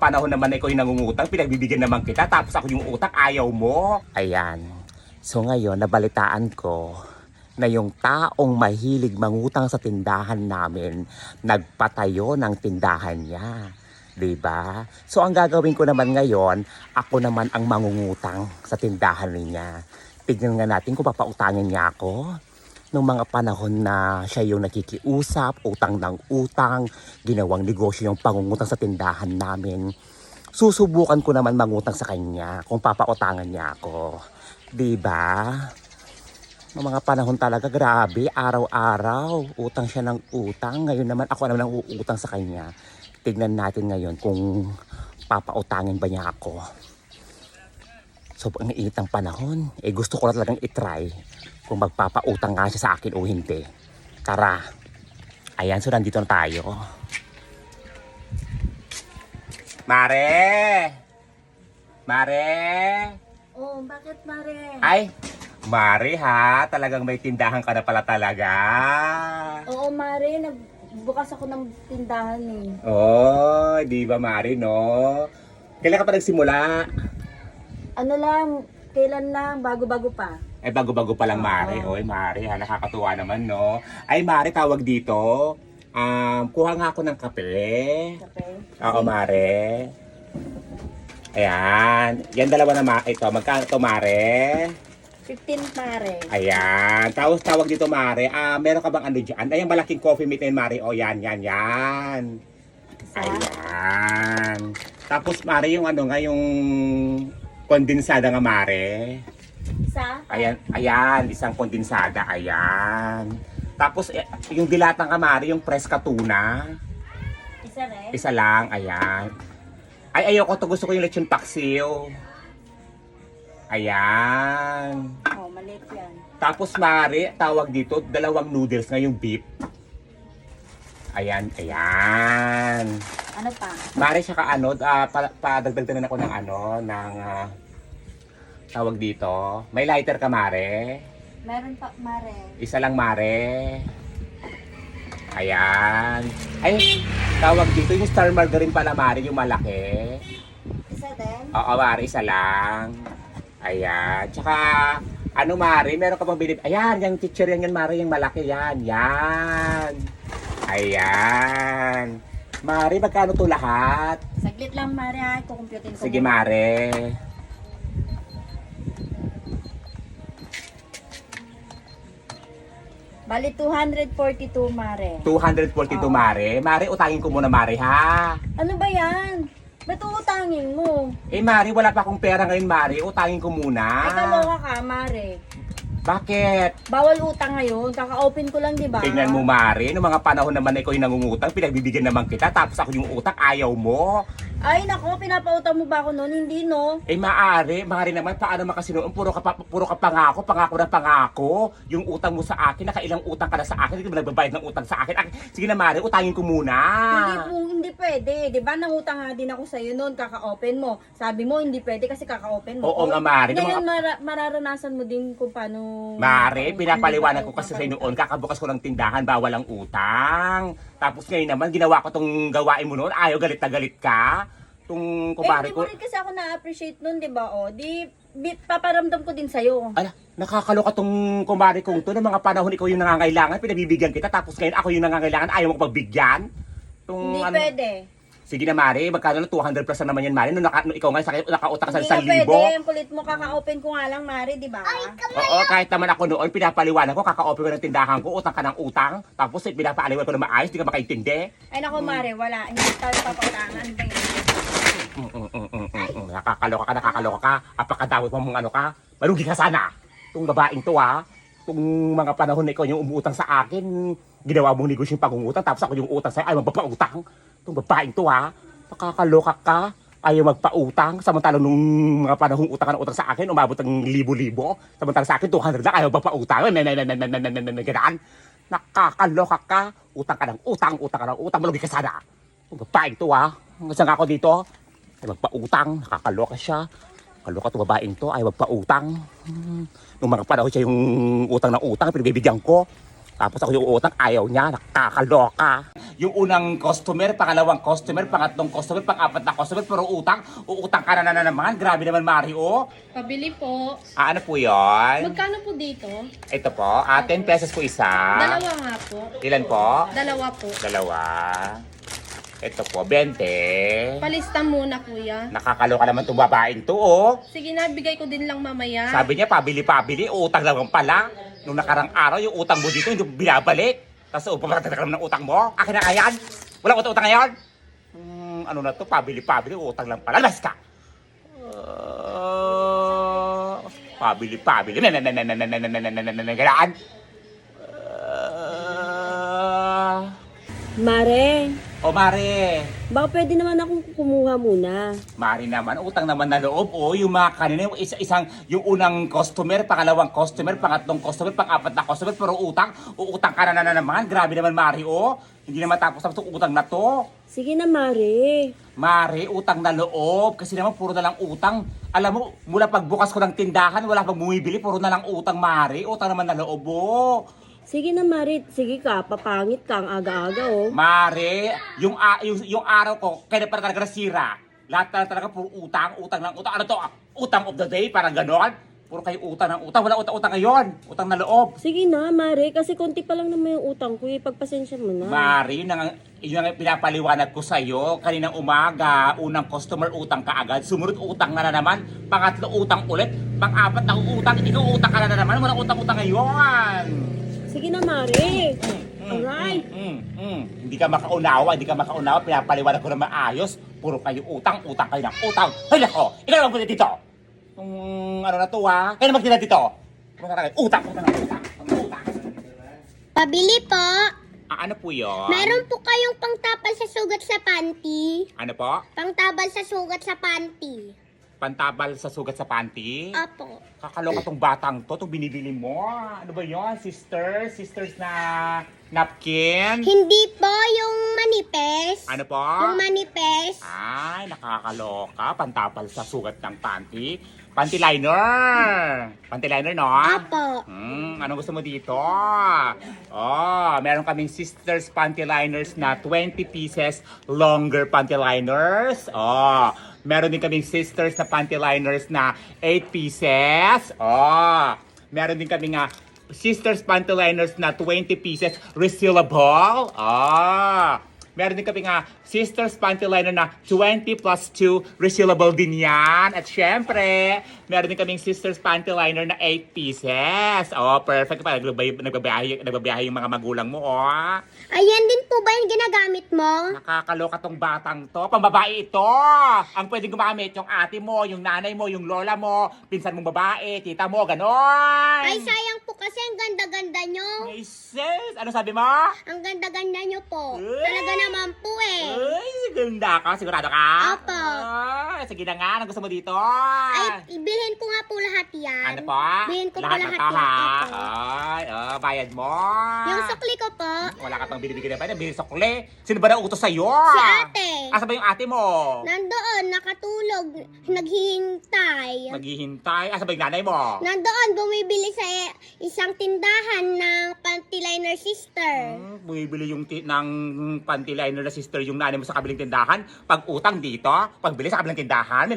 Panahon naman na ikaw yung nangungutang, pinagbibigyan naman kita, tapos ako yung utang, ayaw mo. Ayan. So ngayon, nabalitaan ko na yung taong mahilig mangutang sa tindahan namin, nagpatayo ng tindahan niya. Diba? So ang gagawin ko naman ngayon, ako naman ang mangungutang sa tindahan niya. Tignan nga natin kung papautangin niya ako. Nung mga panahon na siya yung nakikiusap, utang ng utang, ginawang negosyo yung pangungutang sa tindahan namin. Susubukan ko naman mangutang sa kanya kung papautangan niya ako. Diba? Noong mga panahon talaga, grabe, araw-araw, utang siya ng utang. Ngayon naman ako naman ang uutang sa kanya. Tignan natin ngayon kung papautangin ba niya ako. So, ang init ng panahon, gusto ko na talagang itry kung magpapautang nga siya sa akin o hindi. Tara. Ayan, so nandito na tayo. Mare! Mare! Oh, bakit Mare? Ay, Mare ha, talagang may tindahan ka na pala talaga. Oo Mare, nagbukas ako ng tindahan eh. Oh, di ba Mare, no? Kailan ka pa nagsimula? Ano lang, kailan lang, bago-bago pa. Ay, bago-bago pa lang, Mare. Oy, Mare, ha, nakakatuwa naman, no? Ay, Mare, tawag dito. Kuha nga ako ng kape. Kape? Oo, Mare. Ayan. Yan dalawa na, ito. Magkano to, Mare? 15 Mare. Ayan. Tapos tawag dito, Mare. Meron ka bang ano dyan? Ayan, malaking coffee mate na yun, Mare. O, yan. Isa? Ayan. Tapos, Mare, yung ano nga, yung kondensada nga, Mare. Isa? Ayan, isang kondensada, ayan. Tapos, yung dilatang kamari, yung fresca tuna, Isa rin? isa lang, ayan. Ay, ayoko to, gusto ko yung lechon paksiw. Ayan. Oh, maliit yan. Tapos, Mari, tawag dito, dalawang noodles nga yung beef. Ayan. Ano pa? Mari, saka ano, padagdagdagan ako ng ano, ng, tawag dito. May lighter ka, Mare? Meron pa Mare. Isa lang, Mare. Ayan. Ay, tawag dito yung star margarine pala, Mare, yung malaki. Isa din? Oo, Mare, isa lang. Ayan. Tsaka, ano, Mare, meron ka bang bilib? Ayan, yung teacher yan, Mare, yung malaki yan. Yan. Ayan. Mare, magkano to lahat? Saglit lang Mare ha, kukumputin ko. Sige, muna. Mare. Bali 242 Mare. 242, Oo. Mare. Mare, utangin ko muna, Mare, ha? Ano ba yan? Ba't uutangin mo? Mare, wala pa akong pera ngayon, Mare. Utangin ko muna. Ay, kaloka ka Mare. Bakit? Bawal utang ngayon, kaka-open ko lang, di ba? Tingnan mo, Mare. Noong mga panahon naman na ikaw yung nangungutang, pinagbibigyan naman kita, tapos ako yung utang, ayaw mo. Ay, nako, pinapautang mo ba ako noon? Hindi, no? Mare naman, paano makasinoon? Puro ka pangako na pangako. Yung utang mo sa akin, nakailang utang ka na sa akin, hindi ka ba nagbabayad ng utang sa akin? Sige na, Mare, utangin ko muna. Hindi pwede. Di ba, nangutang nga din ako sa'yo noon, kaka-open mo. Sabi mo, hindi pwede kasi kaka-open mo. Oo nga, Mare. Ngayon, mararanasan mo din kung paano... Mare, pinapaliwanag ko kasi sa'yo noon, kakabukas ko ng tindahan, bawal ang utang. Tapos ngayon naman, ginawa ko tong gawain mo noon, ayaw galit na galit ka. Tung kumare Hindi ko. mo rin kasi ako na-appreciate noon, di ba? O, paparamdam ko din sa'yo. Ala, nakakaloka tong kumare kong to. Ng mga panahon ikaw yung nangangailangan, pinabibigyan kita. Tapos ngayon ako yung nangangailangan, ayaw mo ko pagbigyan. Hindi pwede. Sige na, Mare. Magkano na? 200 plus na naman yan, Mare. Nung ikaw nga, nakautang sa Hindi nga 1,000. pwede. Ang kulit mo, kaka-open ko nga lang, Mari, di ba? Oo, kahit naman ako noon, pinapaliwanag ko, kaka-open ko ng tindahan ko, utang ka ng utang. Tapos pinapaliwanag ko na maayos, di ka makaintindi. Ay, nako, Mari, wala. Hindi tayo papautangan. Ba yun? Nakakaloka ka. Apakadawit mo mong ano ka. Malugi ka sana. Itong babaeng to, ha. Itong mga panahon na ikaw yung umutang sa akin, ginawa mong negosyo yung pangungutang, tapos ako yung utang sa'yo, ayaw magpapautang. Itong babaeng to, ha. Nakakaloka ka. Ayaw magpautang. Samantalang nung mga panahong utang ka ng utang sa akin, umabot ng libo-libo. Samantalang sa akin, 200 lang, ayaw magpautang. Ganaan. Nakakaloka ka. Utang ka ng utang. Malugi ka sana. Itong babaeng to, ha. Saan ako dito? Ay magpautang, nakakaloka siya. Kaloka itong babaeng to, ay magpautang. Nung mga panahon siya yung utang ng utang, pinagbibigyan ko. Tapos ako yung utang, ayaw niya, nakakaloka. Yung unang customer, pangalawang customer, pangatlong customer, pang-apat na customer, pero uutang ka na naman. Grabe naman, Mario. Pabili po. Ano po yun? Magkano po dito? Ito po, 10 pesos po isa. Dalawa nga po. Ilan po? Dalawa po. Dalawa. Ito po, 20. Palista muna, kuya. Nakakaloka naman itong babaeng to, oh. Sige na, bigay ko din lang mamaya. Sabi niya, pabili, utang lang pala. Nung nakarang araw, yung utang mo dito, hindi mo binabalik. Tapos, pumatatag ka naman ng utang mo. Akin na ngayon. Wala utang ngayon. Ano na to, pabili, utang lang pala. Labas ka. Pabili. Ganaan. Mare, O Mare, baka pwede naman akong kumuha muna. Mare naman, utang naman na loob. O, yung mga kanina, yung unang customer, pangalawang customer, pangatlong customer, pang-apat na customer, pero uutang ka na naman. Grabe naman, Mare, o. Hindi naman tapos itong utang na to. Sige na, Mare. Mare, utang na loob. Kasi naman, puro na lang utang. Alam mo, mula pagbukas ko ng tindahan, wala pang bumibili, puro na lang utang, Mare. Utang naman na loob, o. Sige na, Mare. Sige ka, papangit ka ang aga-aga, oh. Mare, yung araw ko, kaya pa talaga nasira. Lahat na talaga puro utang ng utang. Ano to? Utang of the day, parang ganon. Puro kayo utang ng utang. Wala utang ngayon. Utang na loob. Sige na, Mare. Kasi konti pa lang naman yung utang ko, eh. Pagpasensya mo na. Mare, yun ang pinapaliwanag ko sa'yo. Kaninang umaga, unang customer utang ka agad. Sumunod utang na naman. Pangatlo utang ulit. Pang-apat na utang. Ikaw utang ka na naman. Walang utang ngayon. Sige na, Mare. Alright. Hindi ka makaunawa, pinapaliwanag ko na maayos. Puro kayo utang kayo ng utang. Hay nako, ikaw naman dito. Ano na to ha? Kaya naman dito. Utang. Pabili po. Ano po yun? Meron po kayong pangtapal sa sugat sa panty. Ano po? Pangtabal sa sugat sa panty. Pantabal sa sugat sa panty? Opo. Kakaloka tong batang to, itong binibili mo. Ano ba yun? Sisters na napkin? Hindi po yung manipes. Ano po? Yung manipes. Ay, nakakaloka. Pantapal sa sugat ng panty. Panty liner. Panty liner, no? Opo. Anong gusto mo dito? Meron kaming sisters panty liners na 20 pieces longer panty liners. Meron din kaming sisters na panty liners na 8 pieces. Meron din kaming sisters panty liners na 20 pieces resealable. Meron din kaming sisters panty liner na 20 plus 2 resealable din yan. At syempre, meron din kaming sisters panty liner na 8 pieces. Perfect pa. Nagbabiyahe yung mga magulang mo, Ayan din po ba yung ginagamit mo? Nakakaloka tong batang to. Pambabae ito. Ang pwedeng gumamit yung ate mo, yung nanay mo, yung lola mo, pinsan mong babae, tita mo, ganon. Ay, sayang po kasi ang ganda-ganda nyo. Ay, sis! Ano sabi mo? Ang ganda-ganda nyo po. Uy. Talaga naman po eh. Ay, ganda ka. Sigurado ka? Opo. Ay, sige na nga. Anong gusto mo dito? Ay, ibilhin ko nga po lahat yan. Ano po? Bilhin ko po Lahat lahat na to, yan. ha? Opo. Ay, bayad mo. Yung sukli ko po, Wala ka pang binibigyan na ba? Binili sukli. Sino ba na utos sa'yo? si ate. Asa ba yung ate mo? Nandoon, nakatulog, naghihintay. Maghihintay. Asa ba yung nanay mo? Nandoon, bumibili sa isang tindahan ng panty liner sister. Bumibili yung ng panty liner na sister yung nanay mo sa kabilang tindahan. Pag utang dito, pagbili sa kabilang tindahan,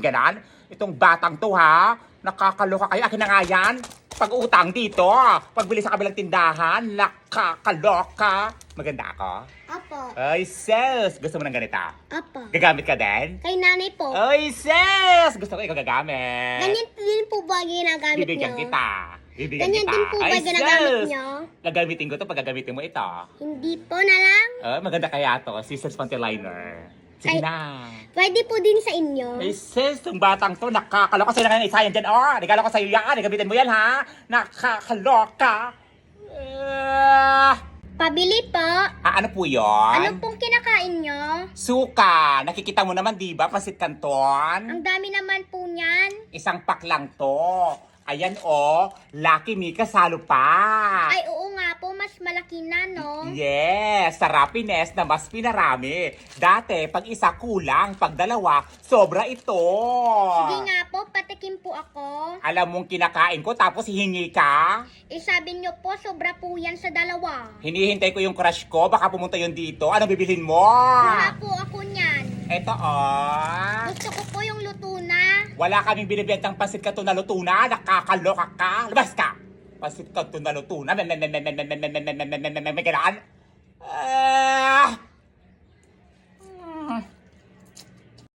ganan. Itong batang to ha, nakakaloka kayo. Akin na nga yan. Pag utang dito, pagbili sa kabilang tindahan, nakakaloka. Maganda ako. Opo. Ay, sis! Gusto mo ng ganito? Opo. Gagamit ka din? Kay nanay po. Ay, sis! Gusto ko ikaw gagamit. Ganyan din po ba ginagamit Bibigyan nyo? kita. Bibigyan Ganyan kita. din po ba Ay, ginagamit sis! nyo? Gagamitin ko to pag gagamitin mo ito. Hindi po na lang. Maganda kaya to, sisters panty liner. Sige Ay. na. Pwede po din sa inyo. Ay sis, itong batang to, nakakaloka sa'yo na ngayon isa yan dyan. Regalo ko sa'yo yan. Gamitin mo yan ha. Nakakaloka. Pabili po. Ano po yun? Ano pong kinakain nyo? Suka. Nakikita mo naman, di ba? Pasit Canton. Ang dami naman po niyan. Isang pack lang to. Ayan Lucky Me kasalo pa. Ay, oo nga po, mas malaki na, no? Yes, sa Rapines na mas pinarami. Dati, pag isa kulang, pag dalawa, sobra ito. Sige nga po, patikim po ako. Alam mong kinakain ko tapos hihingi ka? Sabi niyo po, sobra po yan sa dalawa. Hinihintay ko yung crush ko, baka pumunta yun dito. Anong bibilhin mo? Kuha po ako niyan. Eto Gusto ko po yung luto na. Wala kaming binibentang pasit ka to na luto na. Nakakaloka ka. Labas ka! Pasit ka to na luto na. May kailangan.